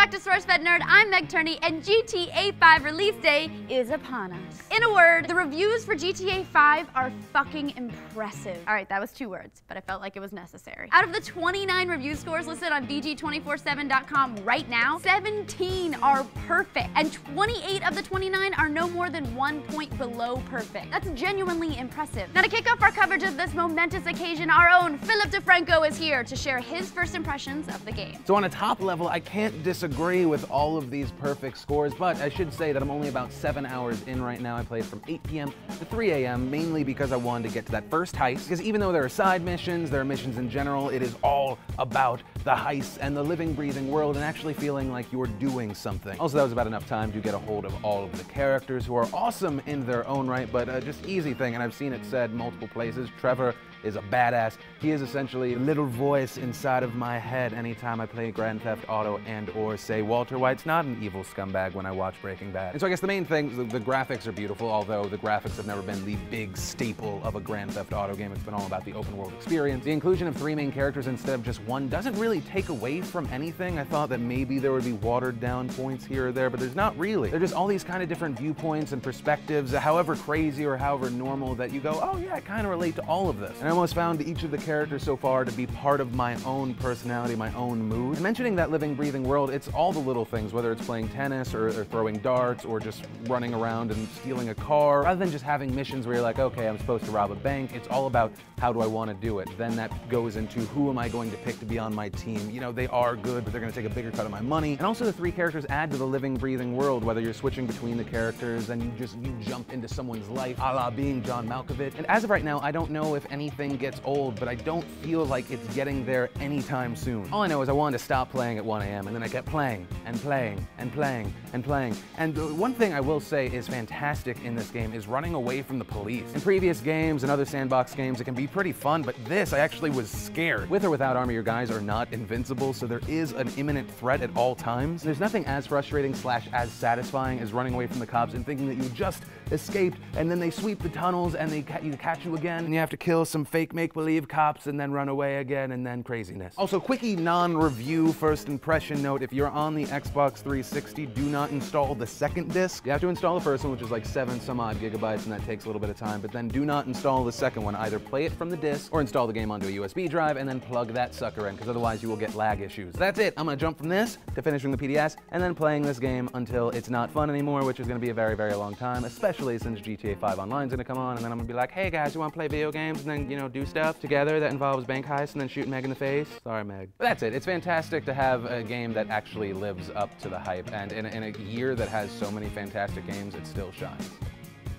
back to SourceFed Nerd. I'm Meg Turney, and GTA 5 release day is upon us. In a word, the reviews for GTA 5 are fucking impressive. All right, that was 2 words, but I felt like it was necessary. Out of the 29 review scores listed on VG247.com right now, 17 are perfect, and 28 of the 29 are no more than 1 point below perfect. That's genuinely impressive. Now, to kick off our coverage of this momentous occasion, our own Philip DeFranco is here to share his first impressions of the game. So on a top level, I can't disagree with all of these perfect scores, but I should say that I'm only about 7 hours in right now. I played from 8 p.m. to 3 a.m., mainly because I wanted to get to that first heist, because even though there are side missions, there are missions in general, it is all about the heist and the living, breathing world and actually feeling like you're doing something. Also, that was about enough time to get a hold of all of the characters who are awesome in their own right, but just easy thing, and I've seen it said multiple places. Trevor is a badass. He is essentially a little voice inside of my head anytime I play Grand Theft Auto and or say Walter White's not an evil scumbag when I watch Breaking Bad. And so I guess the main thing, the graphics are beautiful, although the graphics have never been the big staple of a Grand Theft Auto game. It's been all about the open world experience. The inclusion of 3 main characters instead of just 1 doesn't really take away from anything. I thought that maybe there would be watered down points here or there, but there's not really. They're just all these kind of different viewpoints and perspectives, however crazy or however normal, that you go, oh yeah, I kind of relate to all of this. And I almost found each of the characters so far to be part of my own personality, my own mood. And mentioning that living, breathing world, it's all the little things, whether it's playing tennis or throwing darts or just running around and stealing a car. Rather than just having missions where you're like, okay, I'm supposed to rob a bank, it's all about how do I want to do it. Then that goes into who am I going to pick to be on my team. You know, they are good, but they're going to take a bigger cut of my money. And also the 3 characters add to the living, breathing world, whether you're switching between the characters and you jump into someone's life, a la being John Malkovich. And as of right now, I don't know if anything gets old, but I don't feel like it's getting there anytime soon. All I know is I wanted to stop playing at 1 a.m. and then I kept playing and playing and playing and playing. And one thing I will say is fantastic in this game is running away from the police. In previous games and other sandbox games, it can be pretty fun, but this, I actually was scared. With or without armor, your guys are not invincible, so there is an imminent threat at all times. There's nothing as frustrating / as satisfying as running away from the cops and thinking that you just escaped, and then they sweep the tunnels and they catch you again, and you have to kill some fake make-believe cops and then run away again, and then craziness. Also, quickie non-review first impression note, if you're on the Xbox 360, do not install the second disc. You have to install the first one, which is like 7 some odd gigabytes, and that takes a little bit of time, but then do not install the second one. Either play it from the disc or install the game onto a USB drive and then plug that sucker in, because otherwise you will get lag issues. So that's it. I'm gonna jump from this to finishing the PDS and then playing this game until it's not fun anymore, which is gonna be a very, very long time, especially since GTA 5 Online is gonna come on, and then I'm gonna be like, hey guys, you wanna play video games and then, you know, do stuff together that involves bank heist and then shoot Meg in the face? Sorry, Meg. But that's it. It's fantastic to have a game that actually lives up to the hype, and in a year that has so many fantastic games, it still shines.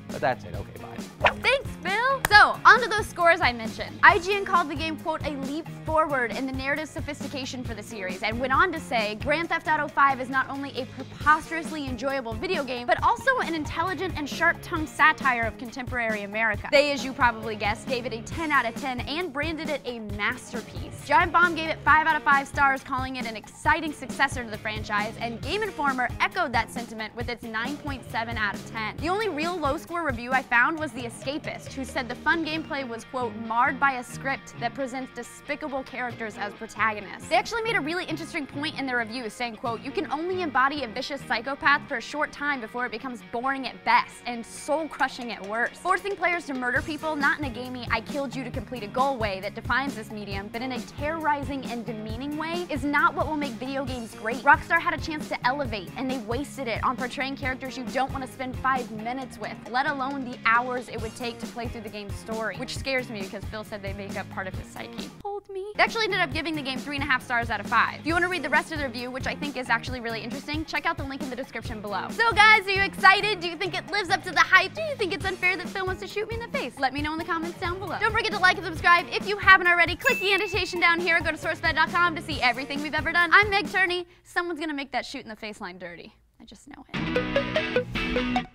But that's it. Okay, bye. Thanks, Bill. So, onto those scores I mentioned. IGN called the game, quote, a leap forward in the narrative sophistication for the series, and went on to say, Grand Theft Auto 5 is not only a preposterously enjoyable video game, but also an intelligent and sharp-tongued satire of contemporary America. They, as you probably guessed, gave it a 10 out of 10 and branded it a masterpiece. Giant Bomb gave it 5 out of 5 stars, calling it an exciting successor to the franchise, and Game Informer echoed that sentiment with its 9.7 out of 10. The only real low-score review I found was The Escapist, who said the fun gameplay was, quote, marred by a script that presents despicable characters as protagonists. They actually made a really interesting point in their review, saying, quote, you can only embody a vicious psychopath for a short time before it becomes boring at best and soul-crushing at worst. Forcing players to murder people, not in a gamey I killed you to complete a goal way that defines this medium, but in a terrorizing and demeaning way, is not what will make video games great. Rockstar had a chance to elevate, and they wasted it on portraying characters you don't want to spend 5 minutes with, let alone the hours it would take to play through the game's story, which scares me because Phil said they make up part of his psyche. Hold me. They actually ended up giving the game 3.5 stars out of 5. If you want to read the rest of the review, which I think is actually really interesting, check out the link in the description below. So guys, are you excited? Do you think it lives up to the hype? Do you think it's unfair that Phil wants to shoot me in the face? Let me know in the comments down below. Don't forget to like and subscribe if you haven't already. Click the annotation down here. Go to SourceFed.com to see everything we've ever done. I'm Meg Turney. Someone's gonna make that shoot in the face line dirty. I just know it.